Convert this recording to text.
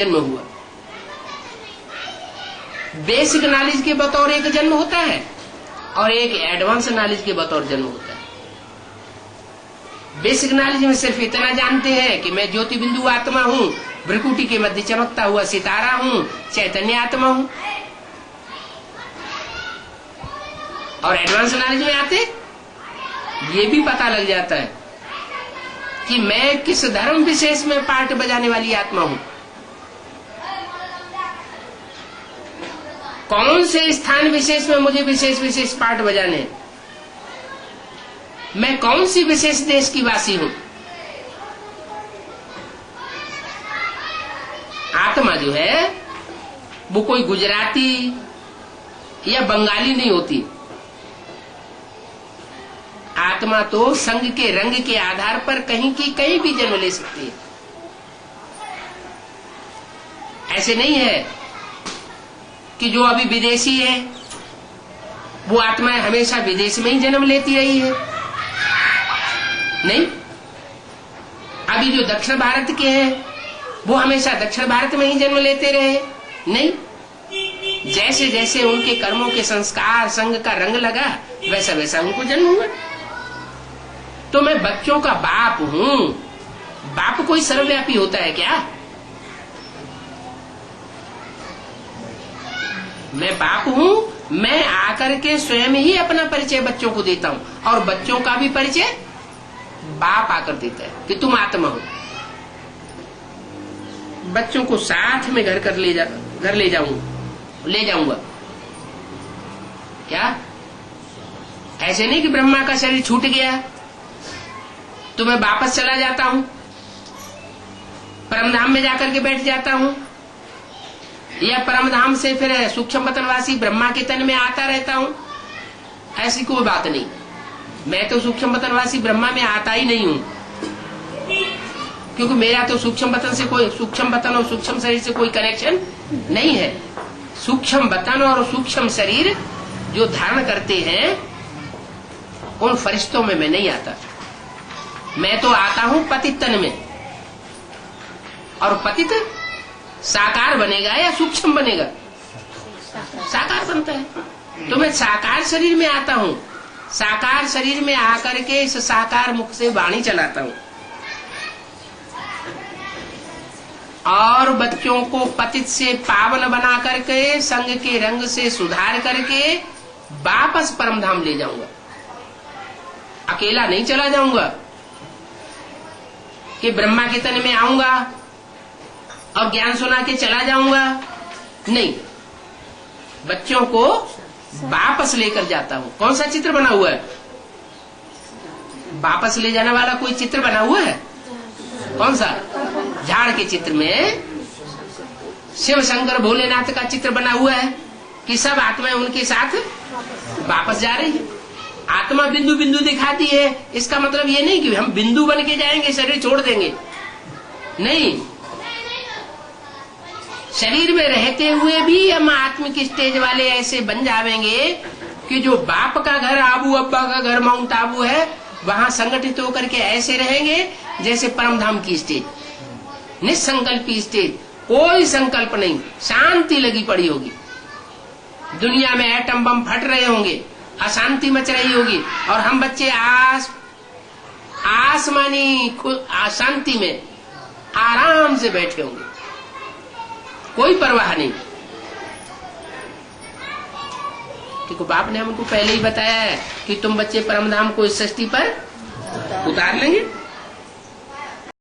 जन्म हुआ। Basic knowledge के बतौर एक जन्म होता है और एक एडवांस नॉलेज के बतौर जन्म होता है। बेसिक नॉलेज में सिर्फ इतना जानते हैं कि मैं ज्योति बिंदु आत्मा हूं, भ्रकुटी के मध्य चमकता हुआ सितारा हूं, चैतन्य आत्मा हूं। और एडवांस नॉलेज में आते ये भी पता लग जाता है कि मैं किस धर्म विशेष में पार्ट बजाने वाली आत्मा हूं, कौन से स्थान विशेष में मुझे विशेष विशेष पार्ट बजाने, मैं कौन सी विशेष देश की वासी हूं। आत्मा जो है वो कोई गुजराती या बंगाली नहीं होती। आत्मा तो संग के रंग के आधार पर कहीं की कहीं भी जन्म ले सकती है। ऐसे नहीं है कि जो अभी विदेशी है वो आत्माएं हमेशा विदेश में ही जन्म लेती रही है। नहीं, अभी जो दक्षिण भारत के हैं वो हमेशा दक्षिण भारत में ही जन्म लेते रहे। नहीं, जैसे जैसे उनके कर्मों के संस्कार संग का रंग लगा वैसा वैसा उनको जन्म हुआ। तो मैं बच्चों का बाप हूं। बाप कोई सर्वव्यापी होता है क्या? मैं बाप हूं, मैं आकर के स्वयं ही अपना परिचय बच्चों को देता हूं और बच्चों का भी परिचय बाप आकर देता है कि तुम आत्मा हो। बच्चों को साथ में घर ले जाऊंगा। क्या ऐसे नहीं कि ब्रह्मा का शरीर छूट गया तो मैं वापस चला जाता हूं, परमधाम में जाकर के बैठ जाता हूं, या परमधाम से फिर सूक्ष्म पतनवासी ब्रह्मा के तन में आता रहता हूं। ऐसी कोई बात नहीं। मैं तो सूक्ष्म पतनवासी ब्रह्मा में आता ही नहीं हूं, क्योंकि मेरा तो सूक्ष्म पतन और सूक्ष्म शरीर से कोई कनेक्शन नहीं है। सूक्ष्म पतन और सूक्ष्म शरीर जो धारण करते हैं उन फरिश्तों में मैं नहीं आता। मैं तो आता हूं पतित तन में। और पतित साकार बनेगा या सूक्ष्म बनेगा? साकार बनता है। तो मैं साकार शरीर में आता हूं। साकार शरीर में आकर के इस साकार मुख से वाणी चलाता हूं और बच्चों को पतित से पावन बना करके संग के रंग से सुधार करके वापस परमधाम ले जाऊंगा। अकेला नहीं चला जाऊंगा कि ब्रह्मा के तन में आऊंगा और ज्ञान सुना के चला जाऊंगा। नहीं, बच्चों को वापस लेकर जाता हूं। कौन सा चित्र बना हुआ है? वापस ले जाने वाला कोई चित्र बना हुआ है? कौन सा? झाड़ के चित्र में शिव शंकर भोलेनाथ का चित्र बना हुआ है कि सब आत्माएं उनके साथ वापस जा रही है। आत्मा बिंदु बिंदु दिखाती है। इसका मतलब ये नहीं कि हम बिंदु बन के जाएंगे, शरीर छोड़ देंगे। नहीं, शरीर में रहते हुए भी हम आत्मिक स्टेज वाले ऐसे बन जाएंगे कि जो बाप का घर आबू अब्बा का घर माउंट आबू है वहां संगठित होकर के ऐसे रहेंगे जैसे परमधाम की स्टेज, निसंकल्पी स्टेज, कोई संकल्प नहीं, शांति लगी पड़ी होगी। दुनिया में एटम बम फट रहे होंगे, अशांति मच रही होगी और हम बच्चे आसमानी शांति में आराम से बैठे होंगे, कोई परवाह नहीं। क्योंकि बाप ने हमको पहले ही बताया है कि तुम बच्चे परमधाम को इस सृष्टि पर उतार लेंगे।